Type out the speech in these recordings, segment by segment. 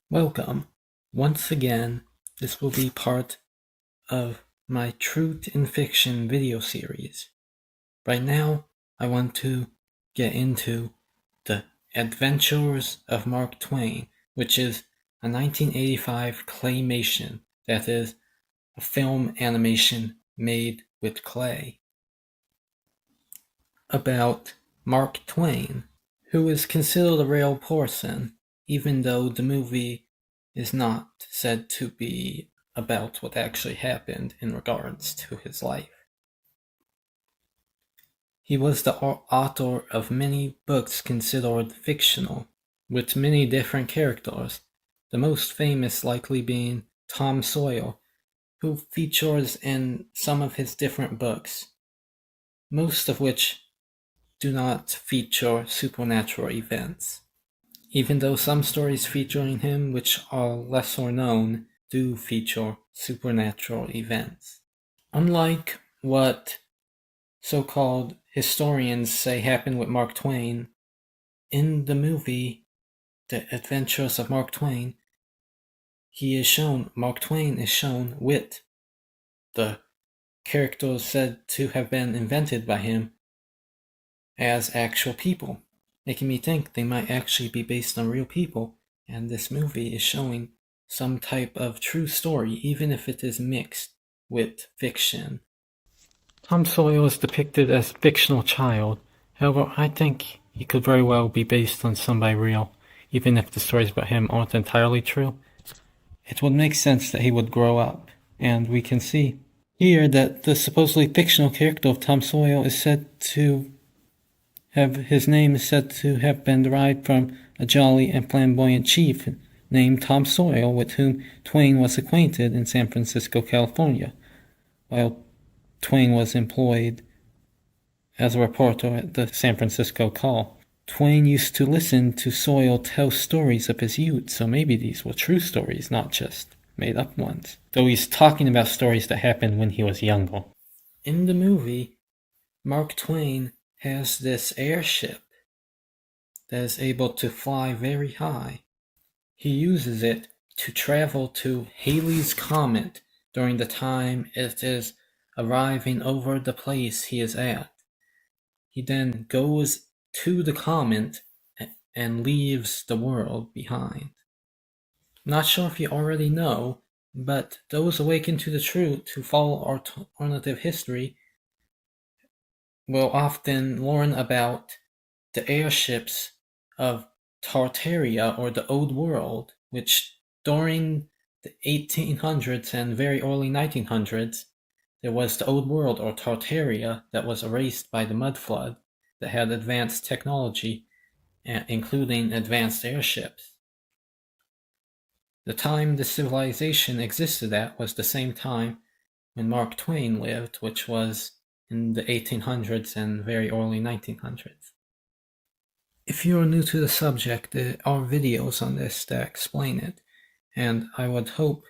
Welcome. Once again, this will be part of my Truth in Fiction video series. Right now, I want to get into the Adventures of Mark Twain, which is a 1985 claymation, that is, a film animation made with clay, about Mark Twain, who is considered a real person, even though the movie is not said to be about what actually happened in regards to his life. He was the author of many books considered fictional, with many different characters, the most famous likely being Tom Sawyer, who features in some of his different books, most of which do not feature supernatural events, even though some stories featuring him, which are lesser known, do feature supernatural events. Unlike what so-called historians say happened with Mark Twain, in the movie The Adventures of Mark Twain, Mark Twain is shown with the characters said to have been invented by him as actual people, making me think they might actually be based on real people, and this movie is showing some type of true story, even if it is mixed with fiction. Tom Sawyer is depicted as a fictional child. However, I think he could very well be based on somebody real, even if the stories about him aren't entirely true. It would make sense that he would grow up, and we can see here that the supposedly fictional character of Tom Sawyer is said to his name is said to have been derived from a jolly and flamboyant chief named Tom Sawyer, with whom Twain was acquainted in San Francisco, California, while Twain was employed as a reporter at the San Francisco Call. Twain used to listen to Sawyer tell stories of his youth, so maybe these were true stories, not just made-up ones, though he's talking about stories that happened when he was younger. In the movie, Mark Twain has this airship that is able to fly very high. He uses it to travel to Halley's Comet during the time it is arriving over the place he is at. He then goes to the comet and leaves the world behind. Not sure if you already know, but those awakened to the truth who follow alternative history will often learn about the airships of Tartaria, or the Old World, which during the 1800s and very early 1900s, there was the Old World, or Tartaria, that was erased by the mud flood, that had advanced technology, including advanced airships. The time the civilization existed at was the same time when Mark Twain lived, which was in the 1800s and very early 1900s. If you are new to the subject, there are videos on this that explain it, and I would hope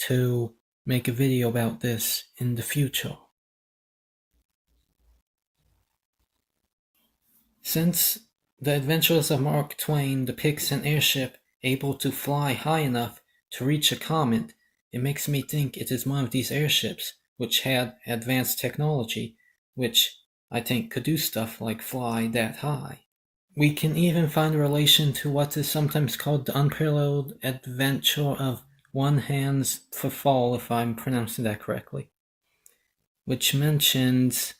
to make a video about this in the future. Since The Adventures of Mark Twain depicts an airship able to fly high enough to reach a comet, it makes me think it is one of these airships which had advanced technology, which I think could do stuff like fly that high. We can even find a relation to what is sometimes called the unparalleled adventure of One Hands for Fall, if I'm pronouncing that correctly, which mentions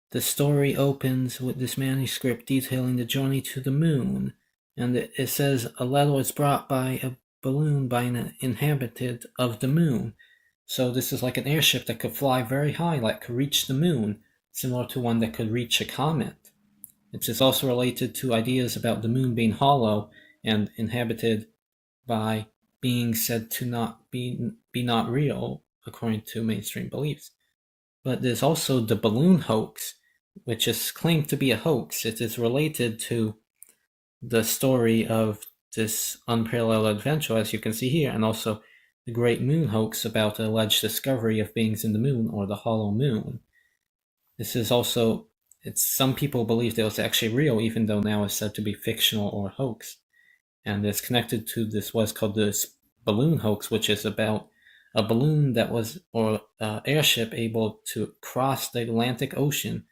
the story opens with this manuscript detailing the journey to the moon, and it says a letter was brought by a balloon by an inhabitant of the moon. So this is like an airship that could fly very high, like could reach the moon, similar to one that could reach a comet. It is also related to ideas about the moon being hollow and inhabited by beings said to not be not real, according to mainstream beliefs. But there's also the balloon hoax, which is claimed to be a hoax. It is related to the story of this unparalleled adventure, as you can see here, and also the Great Moon hoax about the alleged discovery of beings in the moon, or the hollow moon. This is also, some people believe that it was actually real, even though now it's said to be fictional or hoax. and it's connected to this what's called this balloon hoax, which is about a balloon that was, or airship able to cross the Atlantic Ocean,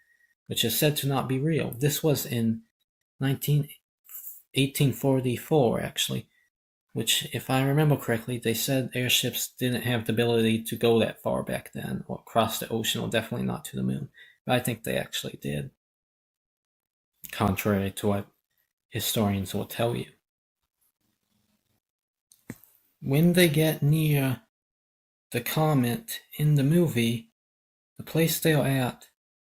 which is said to not be real. This was in 1844, actually, which, if I remember correctly, they said airships didn't have the ability to go that far back then, or cross the ocean, or definitely not to the moon. But I think they actually did, contrary to what historians will tell you. When they get near the comet in the movie, the place they're at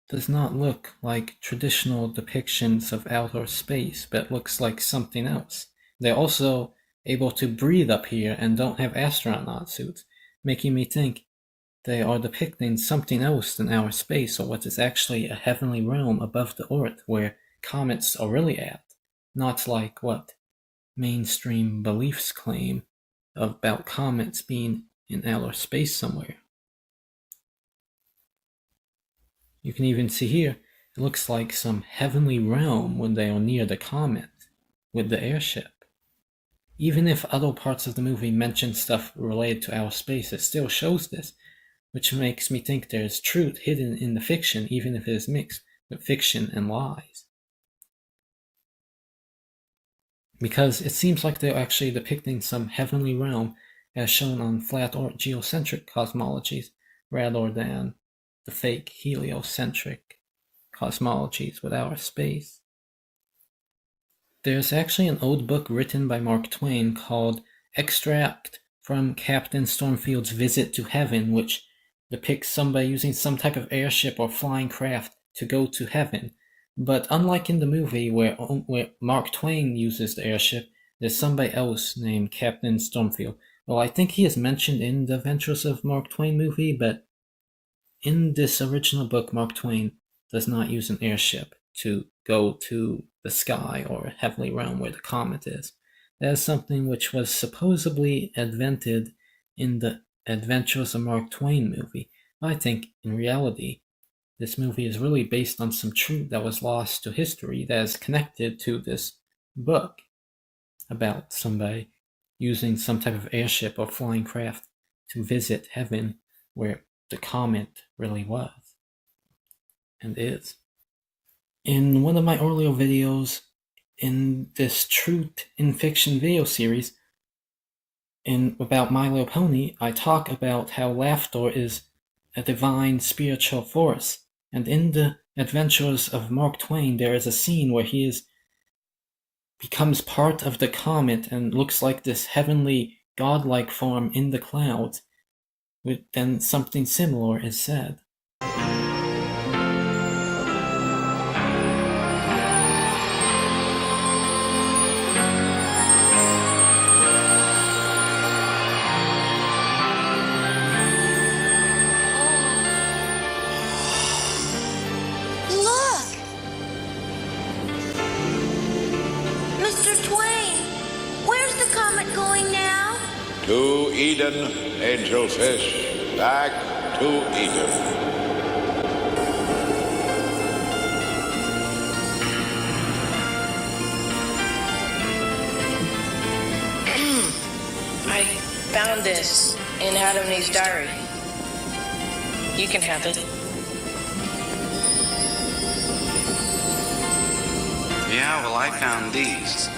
does not look like traditional depictions of outer space, but looks like something else. They're also able to breathe up here and don't have astronaut suits, making me think they are depicting something else than outer space, or what is actually a heavenly realm above the Earth where comets are really at, not like what mainstream beliefs claim about comets being in outer space somewhere. You can even see here, it looks like some heavenly realm when they are near the comet with the airship. Even if other parts of the movie mention stuff related to outer space, it still shows this, which makes me think there's truth hidden in the fiction, even if it is mixed with fiction and lies. Because it seems like they're actually depicting some heavenly realm as shown on flat or geocentric cosmologies, rather than the fake heliocentric cosmologies with outer space. There's actually an old book written by Mark Twain called Extract from Captain Stormfield's Visit to Heaven, which depicts somebody using some type of airship or flying craft to go to heaven. But unlike in the movie where Mark Twain uses the airship, there's somebody else named Captain Stormfield. Well, I think he is mentioned in the Adventures of Mark Twain movie, but in this original book, Mark Twain does not use an airship to go to the sky or heavenly realm where the comet is. That is something which was supposedly invented in the Adventures of Mark Twain movie. But I think, in reality, this movie is really based on some truth that was lost to history that is connected to this book about somebody using some type of airship or flying craft to visit heaven where the comet really was and is. In one of my earlier videos in this Truth in Fiction video series about My Little Pony, I talk about how laughter is a divine spiritual force. And in the Adventures of Mark Twain, there is a scene where he becomes part of the comet and looks like this heavenly, godlike form in the clouds. Then something similar is said. To Eden, angelfish, back to Eden. I found this in Adam and Eve's diary. You can have it. Yeah, well, I found these.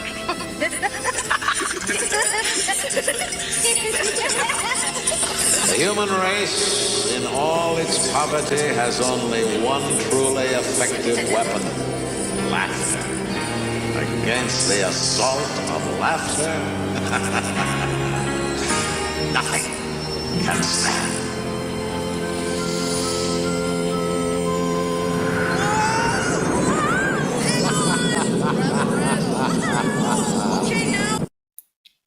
The human race, in all its poverty, has only one truly effective weapon: laughter. Against the assault of laughter, nothing can stand.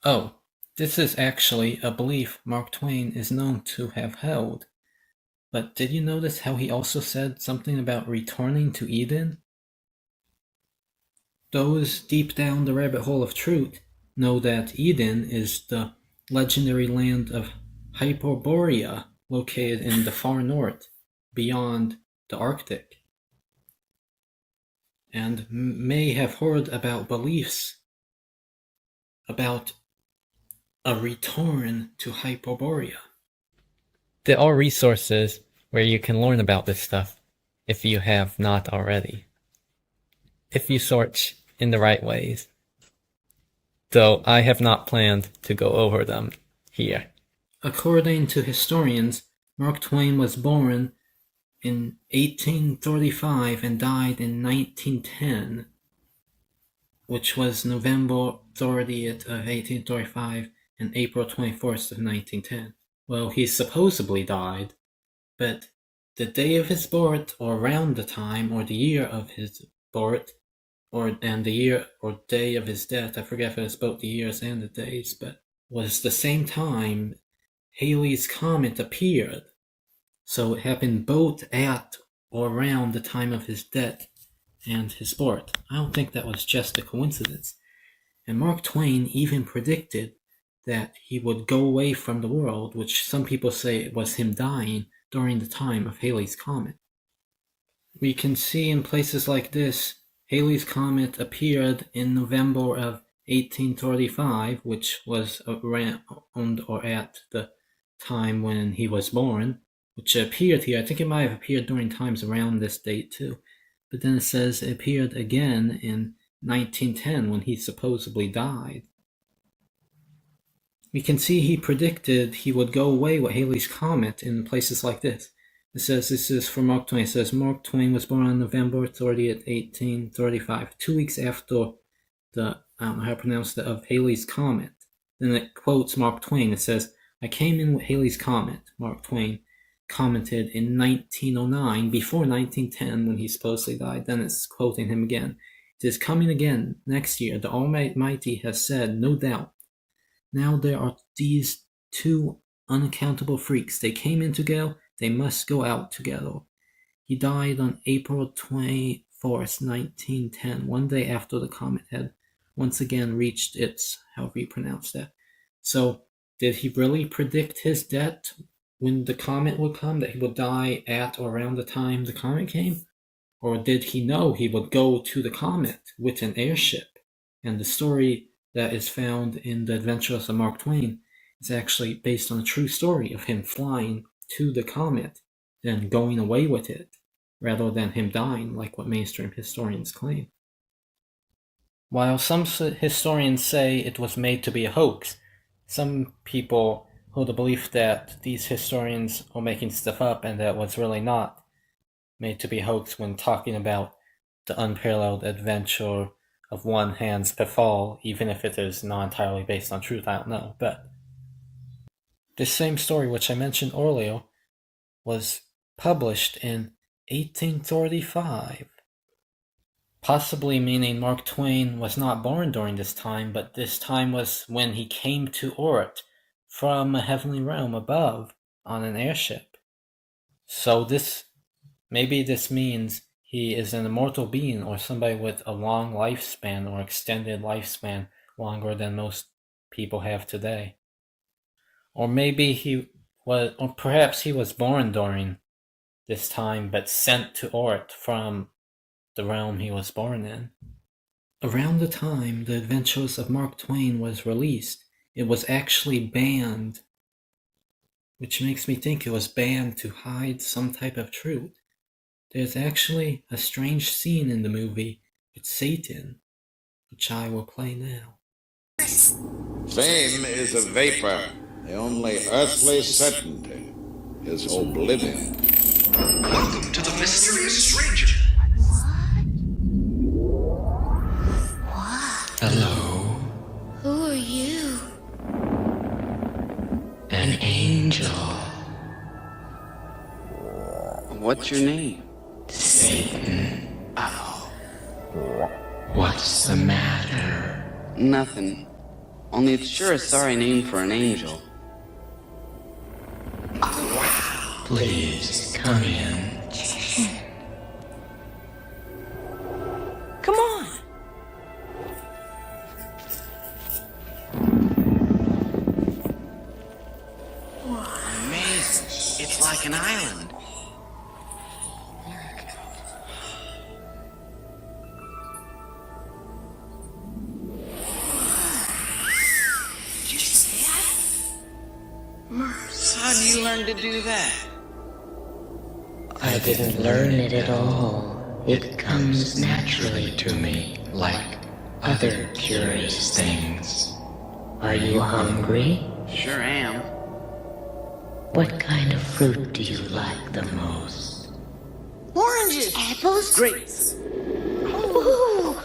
Oh, this is actually a belief Mark Twain is known to have held. But did you notice how he also said something about returning to Eden? Those deep down the rabbit hole of truth know that Eden is the legendary land of Hyperborea, located in the far north, beyond the Arctic, and may have heard about beliefs about a return to Hyperborea. There are resources where you can learn about this stuff if you have not already. If you search in the right ways. Though I have not planned to go over them here. According to historians, Mark Twain was born in 1835 and died in 1910, which was November 30th of 1835 and April 21st of 1910. Well, he supposedly died, but the day of his birth, or around the time, or the year of his birth, and the year or day of his death, I forget if it was both the years and the days, but was the same time Halley's Comet appeared. So it happened both at or around the time of his death and his birth. I don't think that was just a coincidence. And Mark Twain even predicted that he would go away from the world, which some people say was him dying during the time of Halley's Comet. We can see in places like this, Halley's Comet appeared in November of 1835, which was around or at the time when he was born, which appeared here. I think it might have appeared during times around this date too. But then it says it appeared again in 1910 when he supposedly died. We can see he predicted he would go away with Halley's Comet in places like this. It says, this is from Mark Twain. It says, Mark Twain was born on November 30th, 1835, 2 weeks after the, I don't know how to pronounce it, of Halley's Comet. Then it quotes Mark Twain. It says, I came in with Halley's Comet, Mark Twain commented in 1909, before 1910 when he supposedly died. Then it's quoting him again. It is coming again next year. The Almighty has said, no doubt. Now there are these two unaccountable freaks. They came in together, they must go out together. He died on April 24th, 1910, one day after the comet had once again reached its, however you pronounce that. So, did he really predict his death when the comet would come, that he would die at or around the time the comet came? Or did he know he would go to the comet with an airship? And the story that is found in the Adventures of Mark Twain is actually based on a true story of him flying to the comet, then going away with it, rather than him dying like what mainstream historians claim. While some historians say it was made to be a hoax, some people hold the belief that these historians are making stuff up and that it was really not made to be a hoax when talking about the unparalleled adventure of one Hans Pfaall, even if it is not entirely based on truth, I don't know. But this same story, which I mentioned earlier, was published in 1835, possibly meaning Mark Twain was not born during this time, but this time was when he came to Earth from a heavenly realm above on an airship. So maybe this means he is an immortal being or somebody with a long lifespan or extended lifespan, longer than most people have today. Or maybe or perhaps he was born during this time but sent to Earth from the realm he was born in. Around the time The Adventures of Mark Twain was released, it was actually banned, which makes me think it was banned to hide some type of truth. There's actually a strange scene in the movie with Satan, which I will play now. Fame is a vapor. The only earthly certainty is oblivion. Welcome to the mysterious stranger. Hello, Who are you? an angel. What's your name? Satan. What's the matter? Nothing. Only it's sure a sorry name for an angel. Please, come in. Come on. Amazing. It's like an island. How do you learn to do that? I didn't learn it at all. It comes naturally to me, like other curious things. Are you hungry? Sure am. What kind of fruit do you like the most? Oranges! Apples? Grapes! Ooh.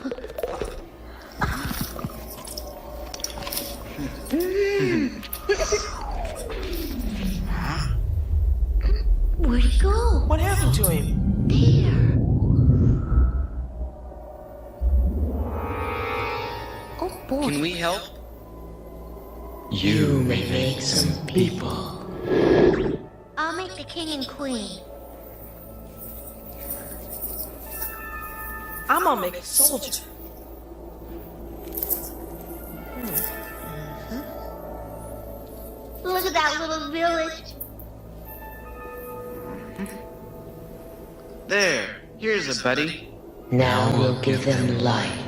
Where'd he go? What happened to him? There. Oh boy. Can we help? You may make some people. I'll make the king and queen. I'm gonna make a soldier. Look at that little village. There. Here's a buddy. Now we'll give them life.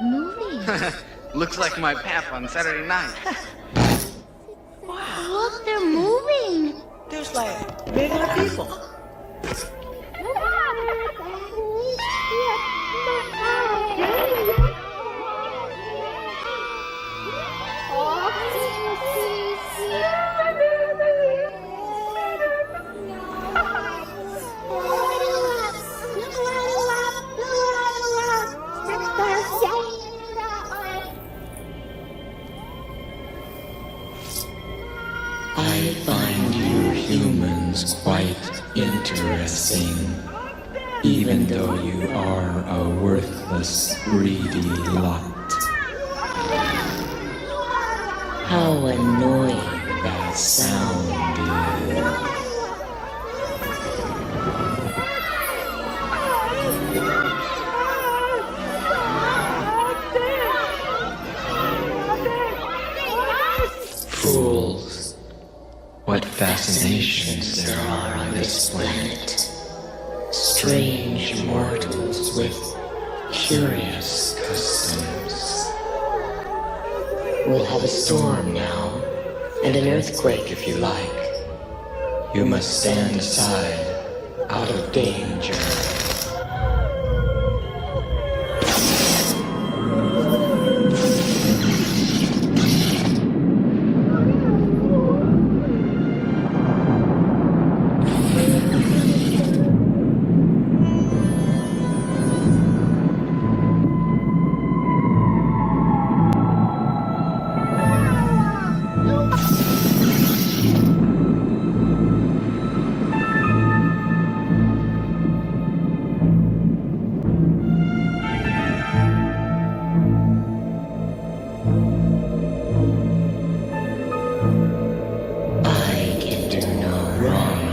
Moving. Looks like my pap on Saturday night. Look, they're moving. There's like regular people. I find you humans quite interesting, even though you are a worthless, greedy lot. How annoying that sound is. Fools. What fascinations there are on this planet. Strange mortals with curious customs. We'll have a storm now, and an earthquake if you like. You must stand aside, out of danger. I can do no wrong,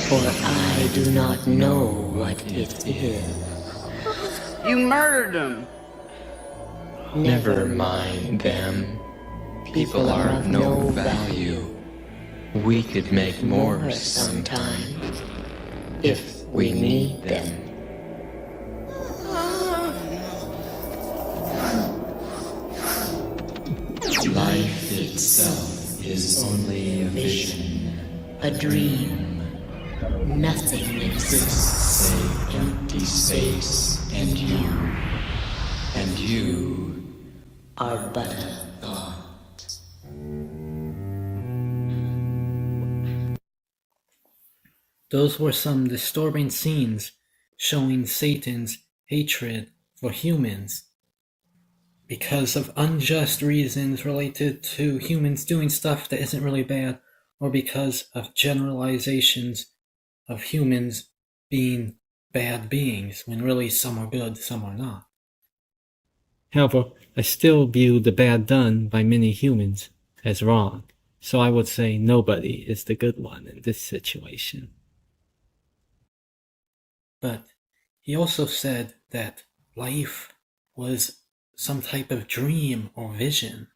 for I do not know what it is. You murdered him. Never mind them. People are of no value. We could make more sometime, if we need them. Life itself is only a vision, a dream. Nothing exists save empty space and you. And you are but a thought. Those were some disturbing scenes showing Satan's hatred for humans because of unjust reasons related to humans doing stuff that isn't really bad, or because of generalizations of humans being bad beings when really some are good, some are not. However, I still view the bad done by many humans as wrong, so I would say nobody is the good one in this situation. But he also said that life was some type of dream or vision.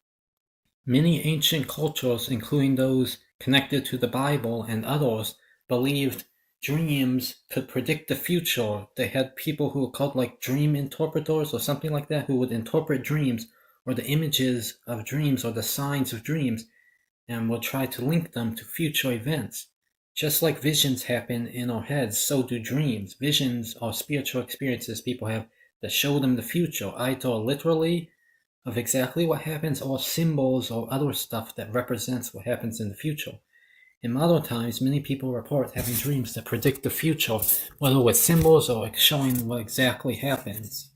Many ancient cultures, including those connected to the Bible and others, believed dreams could predict the future. They had people who were called like dream interpreters or something like that, who would interpret dreams or the images of dreams or the signs of dreams. and will try to link them to future events. Just like visions happen in our heads, so do dreams. Visions are spiritual experiences people have that show them the future, either literally of exactly what happens, or symbols or other stuff that represents what happens in the future. In modern times, many people report having dreams that predict the future, whether with symbols or showing what exactly happens.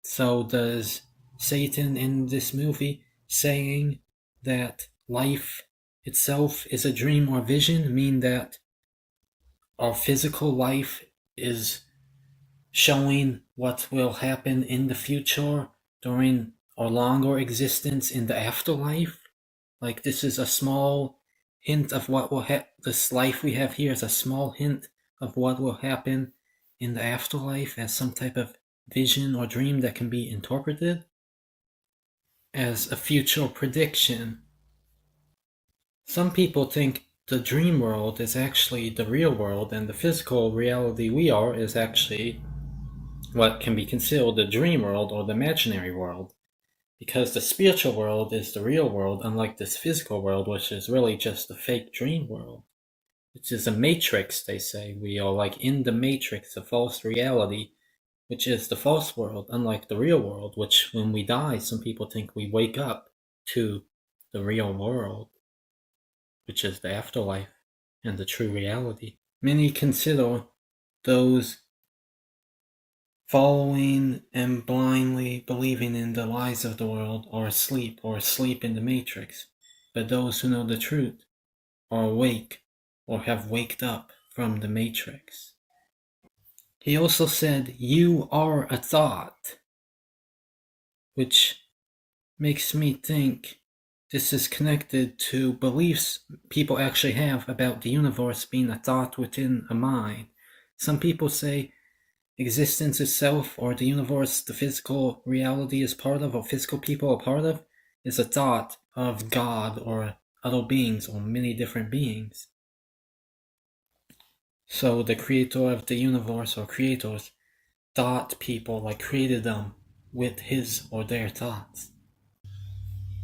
So does Satan in this movie saying that life itself is a dream or vision mean that our physical life is showing what will happen in the future during our longer existence in the afterlife? Like, this is a small hint of what will this life we have here is a small hint of what will happen in the afterlife as some type of vision or dream that can be interpreted as a future prediction. Some people think the dream world is actually the real world, and the physical reality we are is actually what can be considered the dream world or the imaginary world, because the spiritual world is the real world, unlike this physical world, which is really just a fake dream world, which is a matrix. They say we are like in the matrix, a false reality, which is the false world, unlike the real world, which when we die, some people think we wake up to the real world, which is the afterlife and the true reality. Many consider those following and blindly believing in the lies of the world are asleep, or asleep in the matrix, but those who know the truth are awake or have waked up from the matrix. He also said, "You are a thought," which makes me think this is connected to beliefs people actually have about the universe being a thought within a mind. Some people say existence itself, or the universe the physical reality is part of, or physical people are part of, is a thought of God or other beings, or many different beings. So the creator of the universe, or creators, thought people, like created them with his or their thoughts.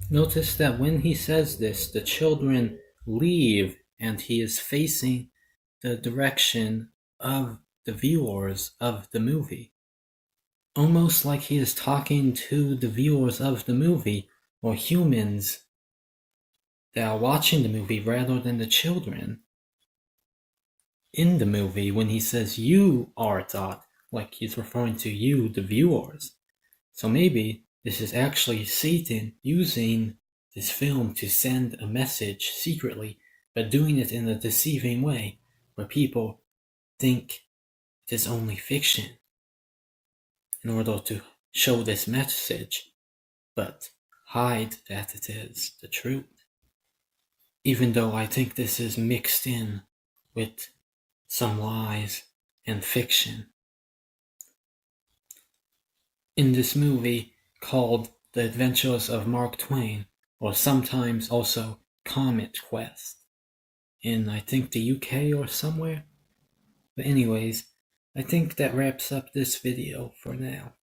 Notice that when he says this, the children leave and he is facing the direction of the viewers of the movie. Almost like he is talking to the viewers of the movie, or humans that are watching the movie, rather than the children. In the movie, when he says "you are a thought," like he's referring to you, the viewers. So maybe this is actually Satan using this film to send a message secretly, but doing it in a deceiving way, where people think it is only fiction, in order to show this message, but hide that it is the truth. Even though I think this is mixed in with some lies and fiction. In this movie called The Adventures of Mark Twain, or sometimes also Comet Quest, in I think the UK or somewhere. But anyways, I think that wraps up this video for now.